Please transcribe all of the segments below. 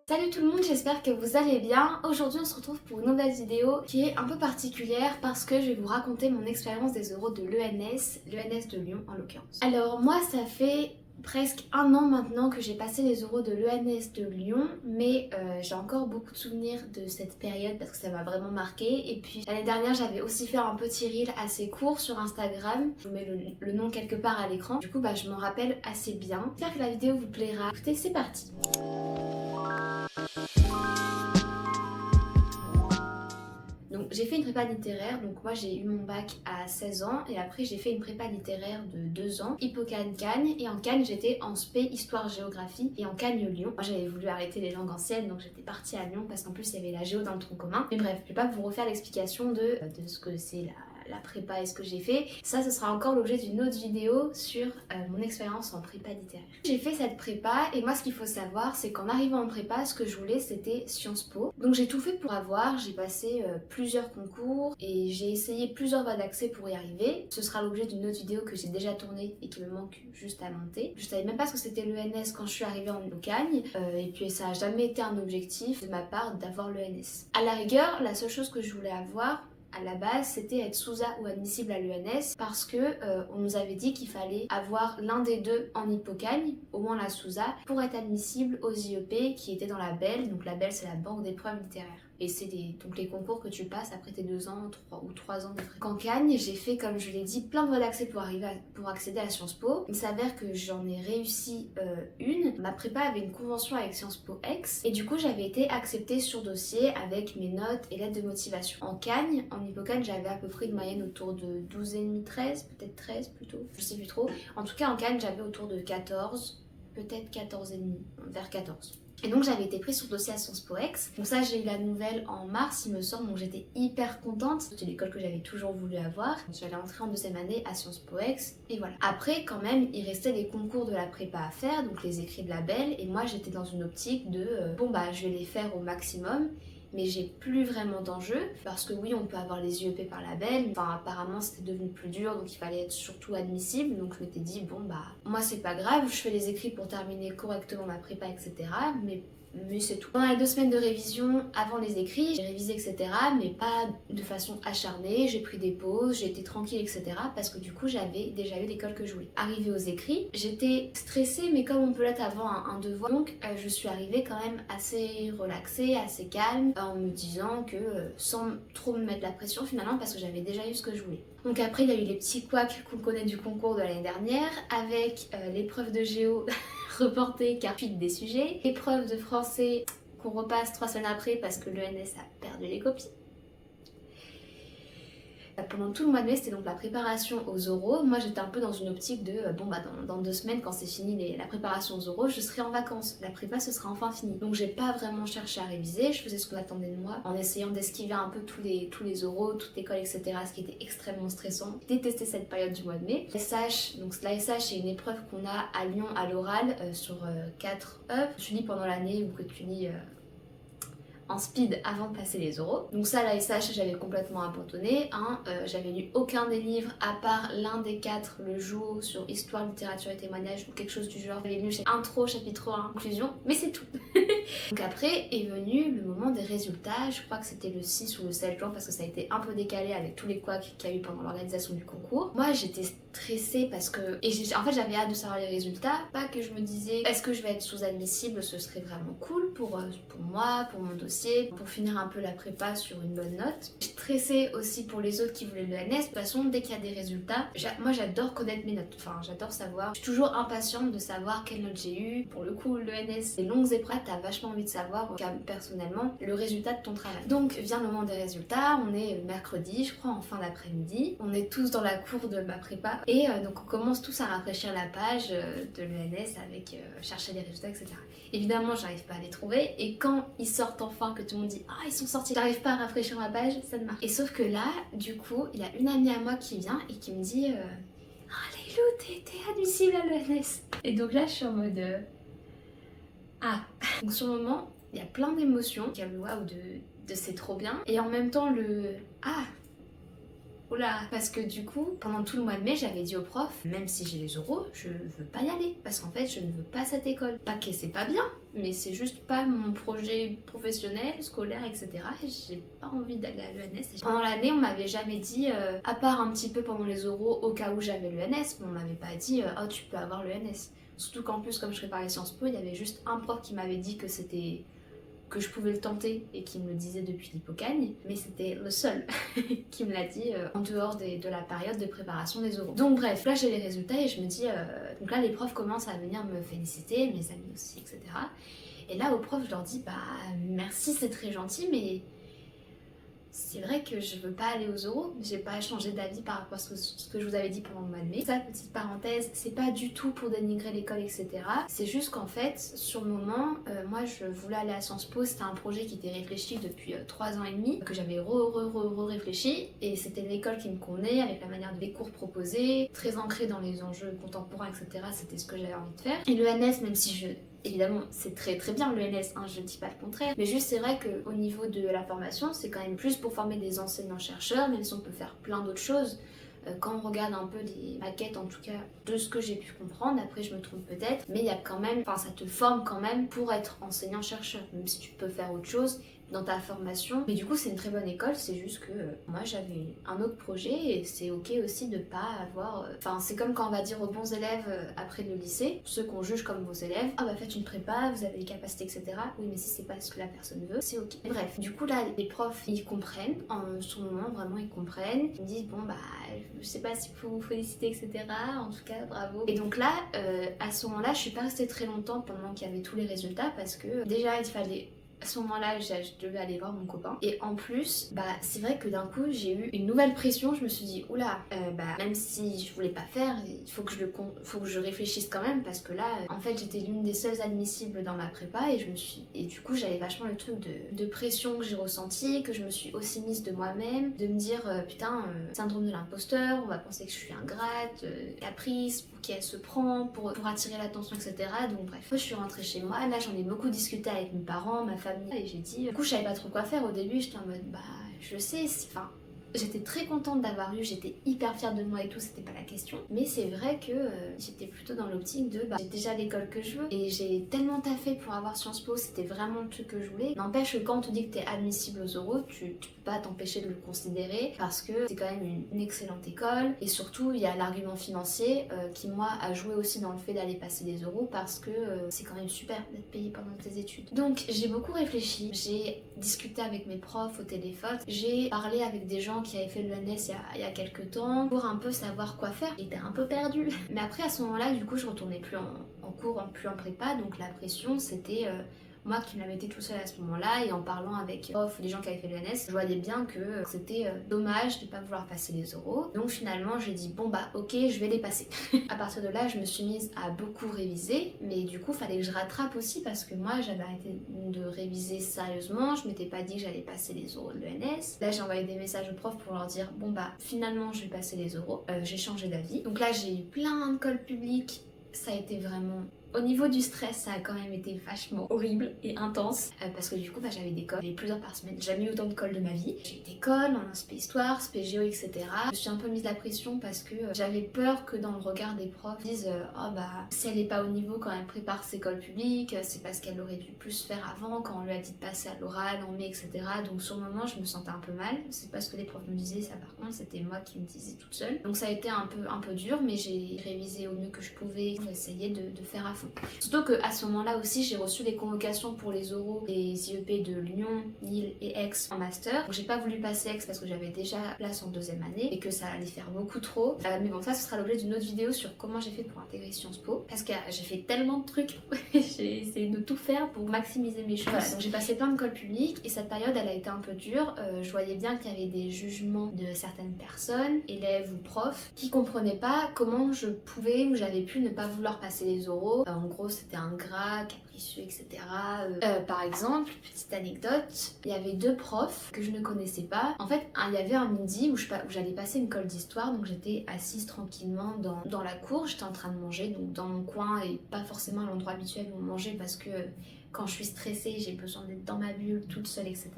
Salut tout le monde, j'espère que vous allez bien. Aujourd'hui on se retrouve pour une nouvelle vidéo qui est un peu particulière parce que je vais vous raconter mon expérience des euros de l'ENS de Lyon en l'occurrence. Alors moi ça fait presque un an maintenant que j'ai passé les euros de l'ENS de Lyon, mais j'ai encore beaucoup de souvenirs de cette période parce que ça m'a vraiment marqué. Et puis l'année dernière j'avais aussi fait un petit reel assez court sur Instagram, je vous mets le nom quelque part à l'écran, du coup je m'en rappelle assez bien. J'espère que la vidéo vous plaira. Écoutez, c'est parti. Donc j'ai fait une prépa littéraire, donc moi j'ai eu mon bac à 16 ans et après j'ai fait une prépa littéraire de 2 ans, Hippocagne-Cagne, et en Cagne j'étais en spé histoire-géographie et en Cagne-Lyon. Moi j'avais voulu arrêter les langues anciennes donc j'étais partie à Lyon parce qu'en plus il y avait la géo dans le tronc commun. Mais bref, je vais pas vous refaire l'explication de ce que c'est la prépa et ce que j'ai fait. Ça, ce sera encore l'objet d'une autre vidéo sur mon expérience en prépa littéraire. J'ai fait cette prépa et moi ce qu'il faut savoir c'est qu'en arrivant en prépa, ce que je voulais c'était Sciences Po. Donc j'ai tout fait pour avoir, j'ai passé plusieurs concours et j'ai essayé plusieurs voies d'accès pour y arriver. Ce sera l'objet d'une autre vidéo que j'ai déjà tournée et qui me manque juste à monter. Je savais même pas ce que c'était l'ENS quand je suis arrivée en Hippocagne et puis ça a jamais été un objectif de ma part d'avoir l'ENS. À la rigueur, la seule chose que je voulais avoir à la base, c'était être SUSA ou admissible à l'ENS parce que on nous avait dit qu'il fallait avoir l'un des deux en Hippocagne, au moins la SUSA, pour être admissible aux IEP qui étaient dans la BEL. Donc la BEL, c'est la banque d'épreuves littéraires. Et c'est donc les concours que tu passes après tes 2 ans, 3 ans de prépa. En Cagne, j'ai fait, comme je l'ai dit, plein de voies d'accès pour accéder à Sciences Po. Il s'avère que j'en ai réussi une. Ma prépa avait une convention avec Sciences Po Aix et du coup j'avais été acceptée sur dossier avec mes notes et lettres de motivation. En Cagne, en Hippocagne, j'avais à peu près une moyenne autour de 12,5, 13, peut-être 13 plutôt, je sais plus trop. En tout cas en Cagne, j'avais autour de 14, peut-être 14,5, vers 14. Et donc j'avais été prise sur dossier à Sciences Po Aix. Donc ça j'ai eu la nouvelle en mars il me semble, donc j'étais hyper contente. C'était l'école que j'avais toujours voulu avoir. J'allais entrer en deuxième année à Sciences Po Aix et voilà. Après quand même il restait des concours de la prépa à faire, donc les écrits de la BEL, et moi j'étais dans une optique de je vais les faire au maximum. Mais j'ai plus vraiment d'enjeu parce que oui on peut avoir les IEP par la BEL, enfin apparemment c'était devenu plus dur donc il fallait être surtout admissible, donc je m'étais dit moi c'est pas grave, je fais les écrits pour terminer correctement ma prépa etc, mais c'est tout. Pendant les 2 semaines de révision avant les écrits, j'ai révisé etc, mais pas de façon acharnée, j'ai pris des pauses, j'ai été tranquille etc, parce que du coup j'avais déjà eu l'école que je voulais. Arrivée aux écrits, j'étais stressée mais comme on peut l'être avant un devoir, donc je suis arrivée quand même assez relaxée, assez calme, en me disant que sans trop me mettre la pression finalement parce que j'avais déjà eu ce que je voulais. Donc après il y a eu les petits couacs qu'on connaît du concours de l'année dernière avec l'épreuve de géo reportée car fuite des sujets, l'épreuve de français qu'on repasse 3 semaines après parce que l'ENS a perdu les copies. Pendant tout le mois de mai, c'était donc la préparation aux oraux. Moi, j'étais un peu dans une optique de dans 2 semaines, quand c'est fini la préparation aux oraux, je serai en vacances. La prépa, ce sera enfin fini. Donc, j'ai pas vraiment cherché à réviser. Je faisais ce qu'on attendait de moi en essayant d'esquiver un peu tous les oraux, toute l'école, etc. Ce qui était extrêmement stressant. J'ai détesté cette période du mois de mai. SH, donc la SH, c'est une épreuve qu'on a à Lyon à l'oral sur 4 heures. Tu lis pendant l'année ou que tu lis en speed avant de passer les oraux. Donc ça, la SH, j'avais complètement abandonné. J'avais lu aucun des livres à part l'un des 4, le jour sur histoire, littérature et témoignage ou quelque chose du genre. J'avais lu intro, chapitre 1, conclusion, mais c'est tout. Donc après est venu le moment des résultats, je crois que c'était le 6 ou le 7 juin parce que ça a été un peu décalé avec tous les couacs qu'il y a eu pendant l'organisation du concours. Moi j'étais stressée parce que... en fait j'avais hâte de savoir les résultats, pas que je me disais est-ce que je vais être sous-admissible, ce serait vraiment cool pour moi, pour mon dossier, pour finir un peu la prépa sur une bonne note. J'étais stressée aussi pour les autres qui voulaient l'ENS, de toute façon dès qu'il y a des résultats, moi j'adore connaître mes notes, enfin j'adore savoir, je suis toujours impatiente de savoir quelle note j'ai eu. Pour le coup l'ENS, les longues épreuves, t'as vachement envie de savoir personnellement le résultat de ton travail. Donc vient le moment des résultats, on est mercredi je crois en fin d'après-midi, on est tous dans la cour de ma prépa et donc on commence tous à rafraîchir la page de l'ENS avec chercher les résultats etc. Évidemment j'arrive pas à les trouver et quand ils sortent enfin que tout le monde dit ah ils sont sortis, j'arrive pas à rafraîchir ma page, ça ne marche. Et sauf que là du coup il y a une amie à moi qui vient et qui me dit ah Leilou t'es admissible à l'ENS. Et donc là je suis en mode donc sur le moment, il y a plein d'émotions. Il y a le waouh de c'est trop bien. Et en même temps le oula, parce que du coup, pendant tout le mois de mai, j'avais dit au prof, même si j'ai les oraux, je veux pas y aller, parce qu'en fait, je ne veux pas cette école. Pas que c'est pas bien, mais c'est juste pas mon projet professionnel, scolaire, etc. Et j'ai pas envie d'aller à l'ENS. Pendant l'année, on m'avait jamais dit, à part un petit peu pendant les oraux, au cas où j'avais l'ENS, mais on m'avait pas dit, oh tu peux avoir l'ENS. Surtout qu'en plus, comme je préparais Sciences Po, il y avait juste un prof qui m'avait dit que je pouvais le tenter et qui me le disait depuis l'hypocagne, mais c'était le seul qui me l'a dit en dehors de la période de préparation des oraux. Donc bref, là j'ai les résultats et je me dis, donc là les profs commencent à venir me féliciter, mes amis aussi, etc. Et là aux profs je leur dis, bah merci c'est très gentil, mais c'est vrai que je veux pas aller aux oraux, j'ai pas changé d'avis par rapport à ce que je vous avais dit pendant le mois de mai. Ça, petite parenthèse, c'est pas du tout pour dénigrer l'école, etc. C'est juste qu'en fait, sur le moment, moi je voulais aller à Sciences Po, c'était un projet qui était réfléchi depuis 3 ans et demi, que j'avais réfléchi, et c'était l'école qui me convenait, avec la manière des cours proposés, très ancrée dans les enjeux contemporains, etc. C'était ce que j'avais envie de faire. Et l'ENS, même si évidemment, c'est très très bien l'ENS, hein, je dis pas le contraire, mais juste c'est vrai qu'au niveau de la formation, c'est quand même plus pour former des enseignants-chercheurs, même si on peut faire plein d'autres choses. Quand on regarde un peu les maquettes, en tout cas, de ce que j'ai pu comprendre, après je me trompe peut-être, mais il y a quand même, enfin ça te forme quand même pour être enseignant-chercheur, même si tu peux faire autre chose dans ta formation. Mais du coup, c'est une très bonne école, c'est juste que moi j'avais un autre projet et c'est ok aussi de pas avoir. Enfin, c'est comme quand on va dire aux bons élèves après le lycée, ceux qu'on juge comme vos élèves, ah bah faites une prépa, vous avez les capacités, etc. Oui, mais si c'est pas ce que la personne veut, c'est ok. Bref, du coup, là, les profs ils comprennent, en ce moment vraiment ils comprennent. Ils me disent, bon bah, je sais pas s'il faut vous féliciter, etc. En tout cas, bravo. Et donc là, à ce moment-là, je suis pas restée très longtemps pendant qu'il y avait tous les résultats parce que déjà il fallait. À ce moment-là, je devais aller voir mon copain. Et en plus, bah, c'est vrai que d'un coup, j'ai eu une nouvelle pression. Je me suis dit, oula, bah, même si je voulais pas faire, il faut que je réfléchisse quand même. Parce que là, en fait, j'étais l'une des seules admissibles dans ma prépa. Et du coup, j'avais vachement le truc de pression que j'ai ressenti, que je me suis aussi mise de moi-même. De me dire, putain, syndrome de l'imposteur, on va penser que je suis ingrate, caprice, pour qui elle se prend, pour attirer l'attention, etc. Donc bref, je suis rentrée chez moi. Là, j'en ai beaucoup discuté avec mes parents, ma famille. Et j'ai dit, du coup je savais pas trop quoi faire au début, j'étais en mode bah je sais, enfin j'étais très contente d'avoir eu, j'étais hyper fière de moi et tout, c'était pas la question. Mais c'est vrai que j'étais plutôt dans l'optique de bah j'ai déjà l'école que je veux et j'ai tellement taffé pour avoir Sciences Po, c'était vraiment le truc que je voulais. N'empêche que quand on te dit que t'es admissible aux oraux, tu peux pas t'empêcher de le considérer parce que c'est quand même une excellente école et surtout il y a l'argument financier qui moi a joué aussi dans le fait d'aller passer les oraux parce que c'est quand même super d'être payé pendant tes études. Donc j'ai beaucoup réfléchi, j'ai discuté avec mes profs au téléphone, j'ai parlé avec des gens qui avaient fait l'ENS il y a quelques temps pour un peu savoir quoi faire. J'étais un peu perdue. Mais après à ce moment-là, du coup, je retournais plus en cours, plus en prépa, donc la pression c'était moi qui me la mettais tout seul à ce moment-là et en parlant avec les gens qui avaient fait l'ENS, je voyais bien que c'était dommage de pas vouloir passer les oraux. Donc finalement j'ai dit bon bah ok je vais les passer. À partir de là je me suis mise à beaucoup réviser, mais du coup fallait que je rattrape aussi parce que moi j'avais arrêté de réviser sérieusement, je m'étais pas dit que j'allais passer les oraux de l'ENS. Là j'ai envoyé des messages aux profs pour leur dire bon bah finalement je vais passer les oraux, j'ai changé d'avis. Donc là j'ai eu plein de cols publics, ça a été vraiment... Au niveau du stress, ça a quand même été vachement horrible et intense parce que du coup, bah, j'avais des cols, j'avais plusieurs par semaine. J'ai jamais eu autant de cols de ma vie. J'ai eu des cols en spé histoire, spé géo, etc. Je me suis un peu mise la pression parce que j'avais peur que dans le regard des profs, ils disent oh bah si elle est pas au niveau quand elle prépare ses cols publics, c'est parce qu'elle aurait dû plus faire avant quand on lui a dit de passer à l'oral, en mai, etc. Donc sur le moment, je me sentais un peu mal. C'est pas ce que les profs me disaient, ça par contre, c'était moi qui me disais toute seule. Donc ça a été un peu dur, mais j'ai révisé au mieux que je pouvais pour essayer de faire à fond. Surtout qu'à ce moment-là aussi, j'ai reçu des convocations pour les oraux des IEP de Lyon, Lille et Aix en master. Donc j'ai pas voulu passer Aix parce que j'avais déjà place en 2e année et que ça allait faire beaucoup trop. Mais bon, ça ce sera l'objet d'une autre vidéo sur comment j'ai fait pour intégrer Sciences Po. Parce que j'ai fait tellement de trucs, j'ai essayé de tout faire pour maximiser mes chances. Voilà, donc j'ai passé plein de cols publics et cette période elle a été un peu dure. Je voyais bien qu'il y avait des jugements de certaines personnes, élèves ou profs, qui comprenaient pas comment je pouvais ou j'avais pu ne pas vouloir passer les oraux. En gros, c'était ingrat, capricieux, etc. Par exemple, petite anecdote, il y avait 2 profs que je ne connaissais pas. En fait, il y avait un midi où j'allais passer une colle d'histoire, donc j'étais assise tranquillement dans la cour, j'étais en train de manger, donc dans mon coin et pas forcément à l'endroit habituel où on mangeait parce que quand je suis stressée, j'ai besoin d'être dans ma bulle, toute seule, etc.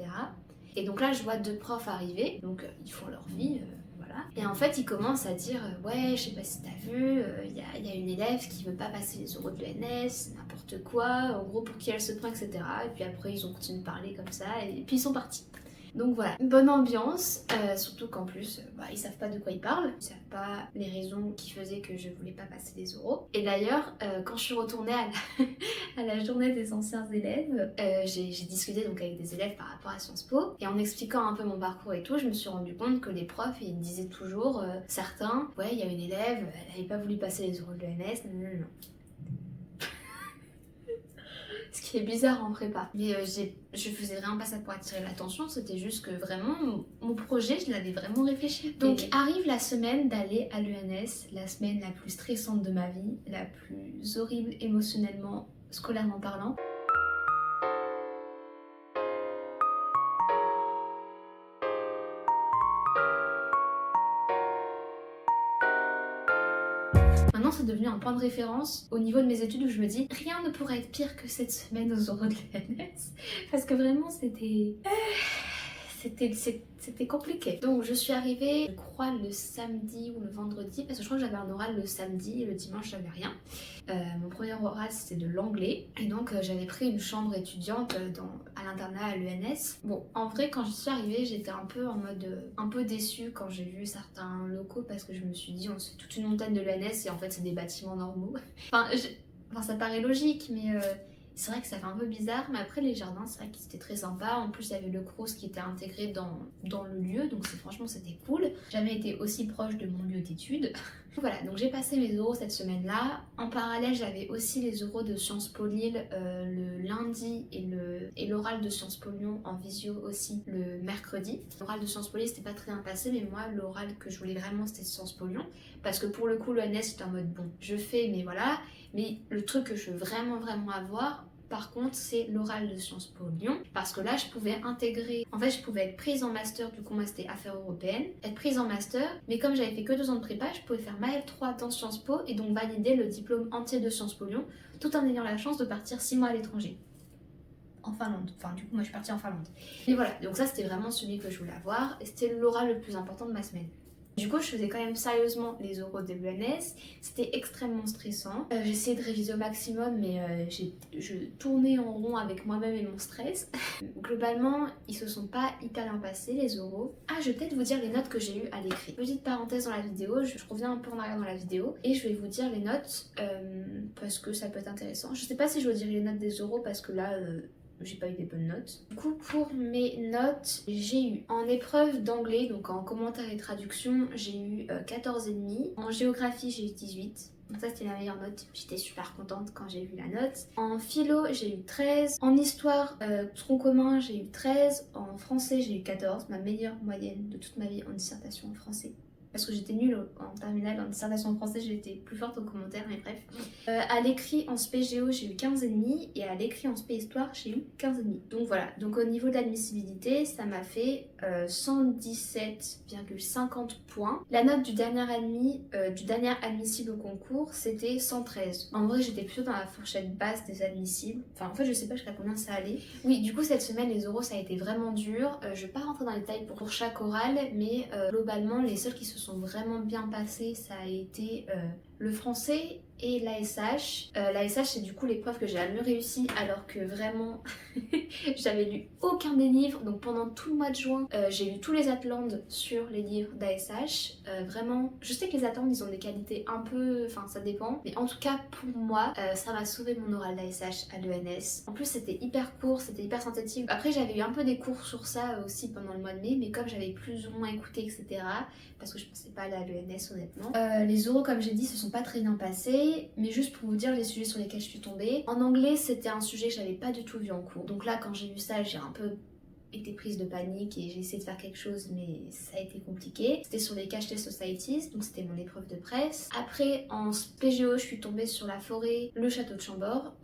Et donc là, je vois 2 profs arriver, donc ils font leur vie, voilà. voilà. Et en fait, il commence à dire ouais, je sais pas si t'as vu, il y a une élève qui veut pas passer les oraux de l'ENS, n'importe quoi, en gros pour qui elle se prend, etc. Et puis après, ils ont continué de parler comme ça, et puis ils sont partis. Donc voilà, une bonne ambiance, surtout qu'en plus, ils savent pas de quoi ils parlent, ils savent pas les raisons qui faisaient que je voulais pas passer les oraux. Et d'ailleurs, quand je suis retournée à la journée des anciens élèves, j'ai discuté donc avec des élèves par rapport à Sciences Po, et en expliquant un peu mon parcours et tout, je me suis rendu compte que les profs, ils disaient toujours, certains, ouais, il y a une élève, elle avait pas voulu passer les oraux de l'ENS, non. Ce qui est bizarre en prépa. Mais je faisais vraiment pas ça pour attirer l'attention, c'était juste que vraiment, mon projet, je l'avais vraiment réfléchi. Donc arrive la semaine d'aller à l'ENS, la semaine la plus stressante de ma vie, la plus horrible émotionnellement, scolairement parlant. Maintenant, c'est devenu un point de référence au niveau de mes études où je me dis rien ne pourrait être pire que cette semaine aux oraux de l'ENS. Parce que vraiment, c'était compliqué. Donc je suis arrivée, je crois, le samedi ou le vendredi, parce que je crois que j'avais un oral le samedi et le dimanche j'avais rien. Mon premier oral c'était de l'anglais, et donc j'avais pris une chambre étudiante à l'internat à l'ENS. Bon, en vrai, quand je suis arrivée, j'étais un peu en mode un peu déçue quand j'ai vu certains locaux, parce que je me suis dit, on c'est toute une montagne de l'ENS et en fait c'est des bâtiments normaux. Enfin, ça paraît logique, mais c'est vrai que ça fait un peu bizarre, mais après les jardins, c'est vrai que c'était très sympa. En plus, il y avait le Crous qui était intégré dans le lieu, donc franchement c'était cool. J'ai jamais été aussi proche de mon lieu d'études. Voilà, donc j'ai passé mes oraux cette semaine-là. En parallèle, j'avais aussi les oraux de Sciences Po Lille le lundi et l'oral de Sciences Po Lyon en visio aussi le mercredi. L'oral de Sciences Po Lille, c'était pas très bien passé, mais moi, l'oral que je voulais vraiment, c'était Sciences Po Lyon. Parce que pour le coup, l'ENS, c'était en mode bon, je fais, mais voilà. Mais le truc que je veux vraiment avoir, par contre, c'est l'oral de Sciences Po Lyon, parce que là je pouvais intégrer, en fait je pouvais être prise en master, du coup moi c'était affaires européennes, être prise en master, mais comme j'avais fait que 2 ans de prépa, je pouvais faire ma L3 dans Sciences Po et donc valider le diplôme entier de Sciences Po Lyon, tout en ayant la chance de partir 6 mois à l'étranger. En Finlande, enfin du coup moi je suis partie en Finlande. Et voilà, donc ça c'était vraiment celui que je voulais avoir, et c'était l'oral le plus important de ma semaine. Du coup, je faisais quand même sérieusement les oraux de l'ENS, c'était extrêmement stressant. J'essayais de réviser au maximum, mais je tournais en rond avec moi-même et mon stress. Globalement, ils se sont pas hyper bien passés, les oraux. Ah, je vais peut-être vous dire les notes que j'ai eues à l'écrit. Petite parenthèse dans la vidéo, je reviens un peu en arrière dans la vidéo, et je vais vous dire les notes, parce que ça peut être intéressant. Je sais pas si je vous dirai les notes des oraux, parce que là... j'ai pas eu des bonnes notes. Du coup, pour mes notes, j'ai eu en épreuve d'anglais, donc en commentaire et traduction, j'ai eu 14,5. En géographie, j'ai eu 18. Donc ça, c'était la meilleure note. J'étais super contente quand j'ai vu la note. En philo, j'ai eu 13. En histoire, tronc commun, j'ai eu 13. En français, j'ai eu 14. Ma meilleure moyenne de toute ma vie en dissertation en français. Parce que j'étais nulle en terminale, en dissertation en français, j'étais plus forte en commentaire, mais bref. À l'écrit en spé géo, j'ai eu 15,5 et à l'écrit en spé histoire, j'ai eu 15,5. Donc voilà, donc au niveau de l'admissibilité, ça m'a fait 117,50 points. La note du dernier admissible au concours, c'était 113. En vrai, j'étais plutôt dans la fourchette basse des admissibles. Enfin, en fait, je sais pas jusqu'à combien ça allait. Oui, du coup, cette semaine, les oraux, ça a été vraiment dur. Je vais pas rentrer dans les détails pour chaque oral, mais globalement, les seuls qui se sont vraiment bien passés, ça a été le français et l'ASH. L'ASH, c'est du coup l'épreuve que j'ai la mieux réussi, alors que vraiment j'avais lu aucun des livres. Donc pendant tout le mois de juin, j'ai lu tous les Atlantes sur les livres d'ASH. Vraiment, je sais que les Atlantes, ils ont des qualités un peu, enfin ça dépend, mais en tout cas pour moi, ça m'a sauvé mon oral d'ASH à l'ENS. En plus c'était hyper court, c'était hyper synthétique. Après j'avais eu un peu des cours sur ça aussi pendant le mois de mai, mais comme j'avais plus ou moins écouté, etc., parce que je pensais pas aller à l'ENS honnêtement. Les oraux, comme j'ai dit, se sont pas très bien passés, mais juste pour vous dire les sujets sur lesquels je suis tombée. En anglais, c'était un sujet que j'avais pas du tout vu en cours. Donc là, quand j'ai vu ça, j'ai un peu été prise de panique et j'ai essayé de faire quelque chose, mais ça a été compliqué. C'était sur les Cacheté Societies, donc c'était mon épreuve de presse. Après, en PGO, je suis tombée sur la forêt, le château de Chambord.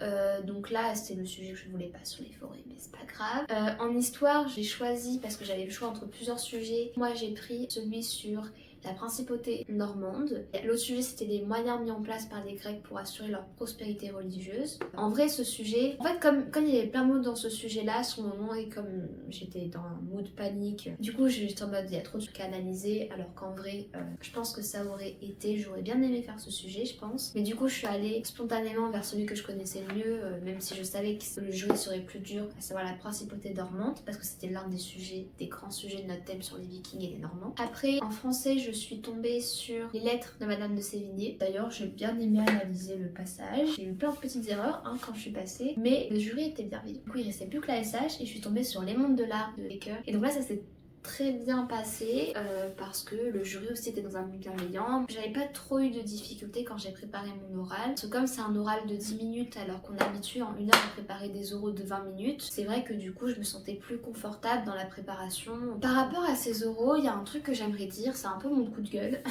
Donc là, c'était le sujet que je voulais pas sur les forêts, mais c'est pas grave. En histoire, j'ai choisi, parce que j'avais le choix entre plusieurs sujets, moi j'ai pris celui sur la principauté normande. L'autre sujet c'était les moyens mis en place par les Grecs pour assurer leur prospérité religieuse. En vrai ce sujet, en fait comme il y avait plein de mots dans ce sujet là, sur le moment et comme j'étais dans un mood panique, du coup j'étais en mode il y a trop de trucs à analyser alors qu'en vrai je pense que ça aurait été, j'aurais bien aimé faire ce sujet je pense. Mais du coup je suis allée spontanément vers celui que je connaissais le mieux, même si je savais que le jury serait plus dur, à savoir la principauté normande, parce que c'était l'un des sujets, des grands sujets de notre thème sur les Vikings et les Normands. Après en français je suis tombée sur les lettres de Madame de Sévigné. D'ailleurs j'ai bien aimé analyser le passage. J'ai eu plein de petites erreurs quand je suis passée, mais le jury était bienveillant. Du coup il restait plus que la SH et je suis tombée sur Les Mondes de l'art de Baker. Et donc là ça s'est très bien passé parce que le jury aussi était dans un mood bienveillant. J'avais pas trop eu de difficultés quand j'ai préparé mon oral. Parce que comme c'est un oral de 10 minutes alors qu'on est habitué en 1 heure à préparer des oraux de 20 minutes, c'est vrai que du coup je me sentais plus confortable dans la préparation. Par rapport à ces oraux, il y a un truc que j'aimerais dire, c'est un peu mon coup de gueule,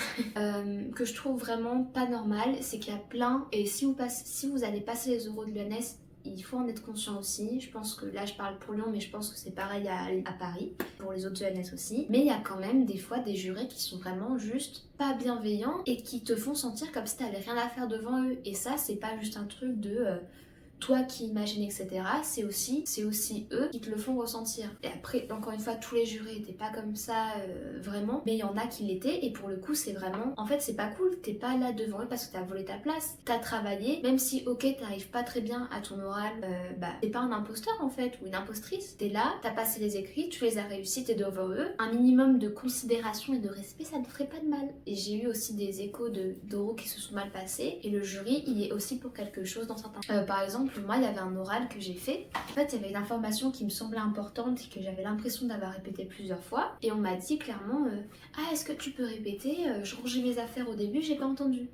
que je trouve vraiment pas normal, c'est qu'il y a plein, et si vous allez passer les oraux de l'ENS, il faut en être conscient aussi. Je pense que là je parle pour Lyon mais je pense que c'est pareil à Paris, pour les autres ENS aussi. Mais il y a quand même des fois des jurés qui sont vraiment juste pas bienveillants et qui te font sentir comme si t'avais rien à faire devant eux. Et ça c'est pas juste un truc de toi qui imagines etc. C'est aussi eux qui te le font ressentir. Et après encore une fois tous les jurés étaient pas comme ça vraiment, mais il y en a qui l'étaient et pour le coup c'est vraiment, en fait c'est pas cool, t'es pas là devant eux parce que t'as volé ta place, t'as travaillé, même si ok t'arrives pas très bien à ton oral, t'es pas un imposteur en fait ou une impostrice, t'es là, t'as passé les écrits, tu les as réussis, t'es devant eux, un minimum de considération et de respect ça ne ferait pas de mal. Et j'ai eu aussi des échos d'oraux qui se sont mal passés et le jury il est aussi pour quelque chose dans certains par exemple moi il y avait un oral que j'ai fait, en fait il y avait une information qui me semblait importante et que j'avais l'impression d'avoir répété plusieurs fois et on m'a dit clairement ah est-ce que tu peux répéter, je rangeais mes affaires au début, j'ai pas entendu.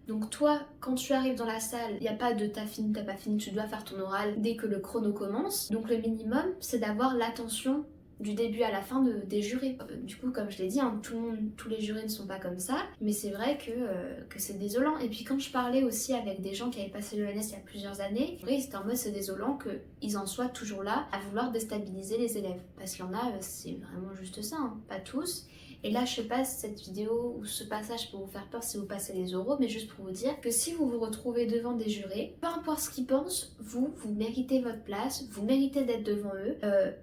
Donc toi, quand tu arrives dans la salle, il n'y a pas de t'as fini, t'as pas fini, tu dois faire ton oral dès que le chrono commence. Donc le minimum, c'est d'avoir l'attention du début à la fin des jurés. Du coup, comme je l'ai dit, tous les jurés ne sont pas comme ça, mais c'est vrai que c'est désolant. Et puis quand je parlais aussi avec des gens qui avaient passé l'ENS il y a plusieurs années, oui, c'était en mode c'est désolant qu'ils en soient toujours là à vouloir déstabiliser les élèves. Parce qu'il y en a, c'est vraiment juste ça, hein. Pas tous. Et là, je sais pas si cette vidéo ou ce passage peut vous faire peur si vous passez les oraux, mais juste pour vous dire que si vous vous retrouvez devant des jurés, peu importe ce qu'ils pensent, vous méritez votre place, vous méritez d'être devant eux.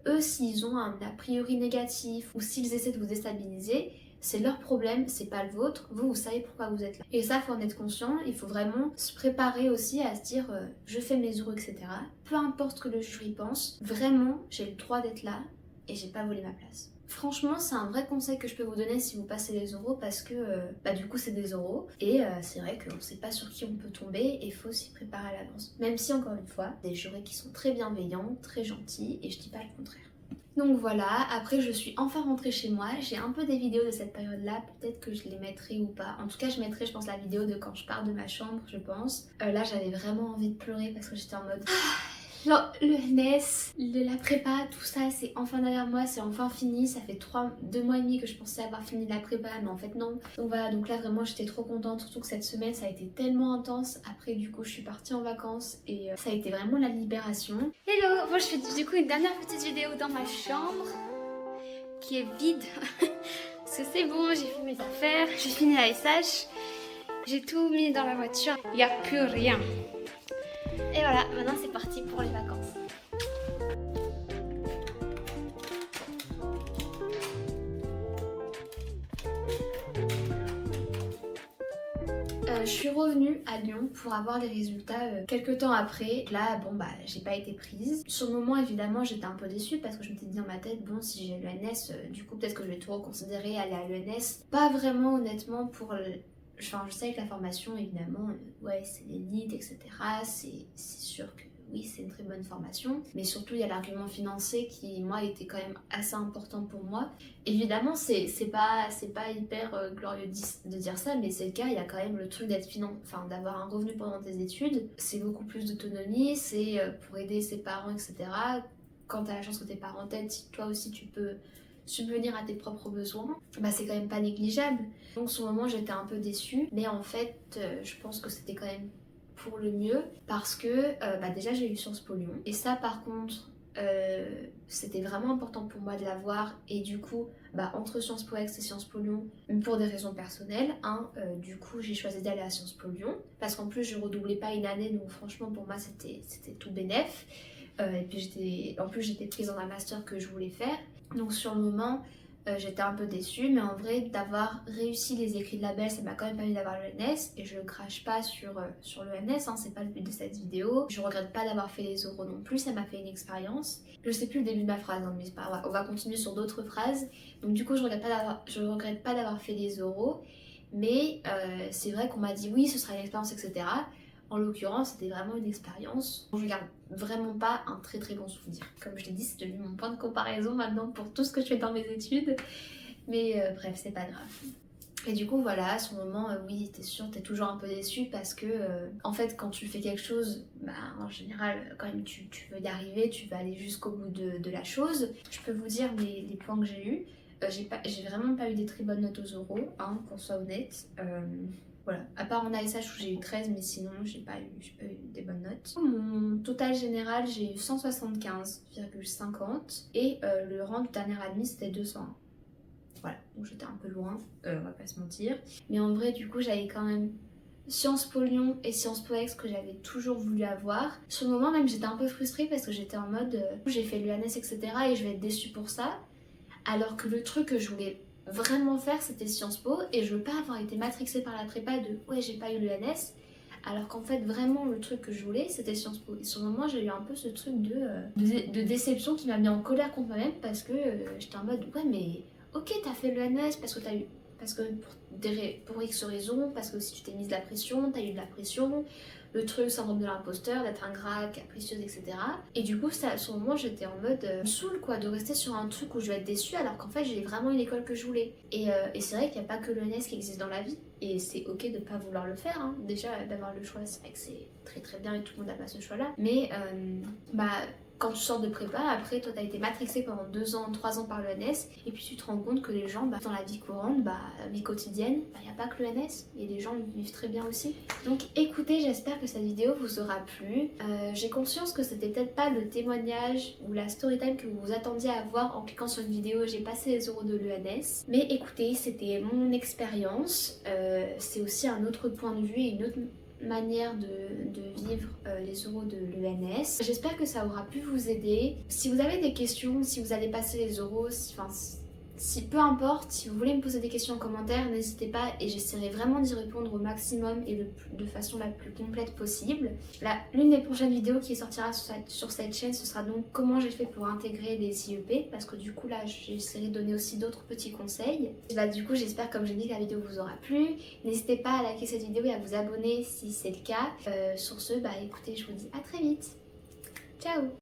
Eux, s'ils ont un a priori négatif ou s'ils essaient de vous déstabiliser, c'est leur problème, c'est pas le vôtre, vous savez pourquoi vous êtes là. Et ça, faut en être conscient, il faut vraiment se préparer aussi à se dire je fais mes oraux, etc. Peu importe ce que le jury pense, vraiment, j'ai le droit d'être là et j'ai pas volé ma place. Franchement, c'est un vrai conseil que je peux vous donner si vous passez les oraux parce que du coup c'est des oraux et c'est vrai qu'on sait pas sur qui on peut tomber et il faut s'y préparer à l'avance. Même si encore une fois, des jurés qui sont très bienveillants, très gentils et je dis pas le contraire. Donc voilà, après je suis enfin rentrée chez moi, j'ai un peu des vidéos de cette période-là, peut-être que je les mettrai ou pas. En tout cas je mettrai je pense la vidéo de quand je pars de ma chambre, je pense. Là j'avais vraiment envie de pleurer parce que j'étais en mode... le NS, la prépa, tout ça c'est enfin derrière moi, c'est enfin fini. Ça fait 2 mois et demi que je pensais avoir fini la prépa mais en fait non. Donc voilà, donc là vraiment j'étais trop contente, surtout que cette semaine ça a été tellement intense. Après du coup je suis partie en vacances et ça a été vraiment la libération. Hello, moi je fais du coup une dernière petite vidéo dans ma chambre qui est vide parce que c'est bon, j'ai fait mes affaires, j'ai fini la SH, j'ai tout mis dans la voiture, il n'y a plus rien. Et voilà, maintenant c'est parti pour les vacances. Je suis revenue à Lyon pour avoir les résultats quelques temps après. Là, bon bah j'ai pas été prise. Sur le moment évidemment j'étais un peu déçue parce que je m'étais dit dans ma tête bon si j'ai l'ENS, du coup peut-être que je vais tout reconsidérer, aller à l'ENS. Pas vraiment honnêtement pour... Enfin je sais que la formation évidemment, ouais c'est l'élite etc. C'est sûr que oui c'est une très bonne formation, mais surtout il y a l'argument financier qui moi était quand même assez important pour moi. Évidemment c'est pas hyper glorieux de dire ça, mais c'est le cas, il y a quand même le truc d'avoir un revenu pendant tes études, c'est beaucoup plus d'autonomie, c'est pour aider ses parents etc. Quand t'as la chance que tes parents t'aident, si toi aussi tu peux subvenir à tes propres besoins, bah c'est quand même pas négligeable. Donc sur le moment j'étais un peu déçue, mais en fait je pense que c'était quand même pour le mieux parce que déjà j'ai eu Sciences Po Lyon et ça par contre c'était vraiment important pour moi de l'avoir et du coup entre Sciences Po Aix et Sciences Po Lyon, pour des raisons personnelles, du coup j'ai choisi d'aller à Sciences Po Lyon parce qu'en plus je redoublais pas une année, donc franchement pour moi c'était tout bénef. Et puis j'étais prise dans un master que je voulais faire, donc sur le moment j'étais un peu déçue, mais en vrai d'avoir réussi les écrits de label ça m'a quand même permis d'avoir l'ENS et je crache pas sur l'ENS, c'est pas le but de cette vidéo. Je regrette pas d'avoir fait les oraux non plus, ça m'a fait une expérience. Je sais plus le début de ma phrase, mais c'est pas grave, on va continuer sur d'autres phrases. Donc du coup je regrette pas d'avoir fait les oraux, mais c'est vrai qu'on m'a dit oui ce sera une expérience etc. En l'occurrence, c'était vraiment une expérience. Je garde vraiment pas un très très bon souvenir. Comme je l'ai dit, c'est devenu mon point de comparaison maintenant pour tout ce que je fais dans mes études. Mais bref, c'est pas grave. Et du coup, voilà, à ce moment, oui, t'es sûr, t'es toujours un peu déçu parce que, en fait, quand tu fais quelque chose, en général, quand même, tu veux y arriver, tu vas aller jusqu'au bout de la chose. Je peux vous dire les points que j'ai eus. J'ai vraiment pas eu des très bonnes notes aux oraux, qu'on soit honnête. Voilà, à part en ASH où j'ai eu 13, mais sinon j'ai pas eu des bonnes notes. Mon total général, j'ai eu 175,50 et le rang du dernier admis c'était 201. Voilà, donc j'étais un peu loin, on va pas se mentir. Mais en vrai, du coup, j'avais quand même Sciences Po Lyon et Sciences Po Aix que j'avais toujours voulu avoir. Sur le moment même, j'étais un peu frustrée parce que j'étais en mode j'ai fait l'UNS etc. et je vais être déçue pour ça. Alors que le truc que je voulais vraiment faire c'était Sciences Po et je veux pas avoir été matrixée par la prépa de ouais j'ai pas eu l'ENS alors qu'en fait vraiment le truc que je voulais c'était Sciences Po et sur le moment j'ai eu un peu ce truc de déception qui m'a mis en colère contre moi-même parce que j'étais en mode ouais mais ok t'as fait l'ENS parce que pour X raisons, parce que si tu t'es mise de la pression, t'as eu de la pression, le truc syndrome de l'imposteur, d'être ingrat, capricieuse, etc. Et du coup, à ce moment, j'étais en mode saoule quoi, de rester sur un truc où je vais être déçue alors qu'en fait j'ai vraiment eu l'école que je voulais. Et c'est vrai qu'il n'y a pas que l'ENS qui existe dans la vie, et c'est ok de pas vouloir le faire. Déjà, d'avoir le choix, c'est vrai que c'est très très bien et tout le monde n'a pas ce choix-là. Mais quand tu sors de prépa, après toi t'as été matrixé pendant 2 ans, 3 ans par l'ENS et puis tu te rends compte que les gens dans la vie courante, vie quotidienne, il n'y a pas que l'ENS et les gens vivent très bien aussi. Donc écoutez, j'espère que cette vidéo vous aura plu. J'ai conscience que c'était peut-être pas le témoignage ou la story time que vous vous attendiez à voir en cliquant sur une vidéo j'ai passé les oraux de l'ENS. Mais écoutez, c'était mon expérience, c'est aussi un autre point de vue et une autre manière de vivre les oraux de l'ENS. J'espère que ça aura pu vous aider. Si vous avez des questions, si vous allez passer les oraux, peu importe, si vous voulez me poser des questions en commentaire, n'hésitez pas et j'essaierai vraiment d'y répondre au maximum et de façon la plus complète possible. L'une des prochaines vidéos qui sortira sur cette chaîne, ce sera donc comment j'ai fait pour intégrer les IEP parce que du coup là j'essaierai de donner aussi d'autres petits conseils. Du coup j'espère comme j'ai dit que la vidéo vous aura plu. N'hésitez pas à liker cette vidéo et à vous abonner si c'est le cas. Sur ce, écoutez, je vous dis à très vite. Ciao!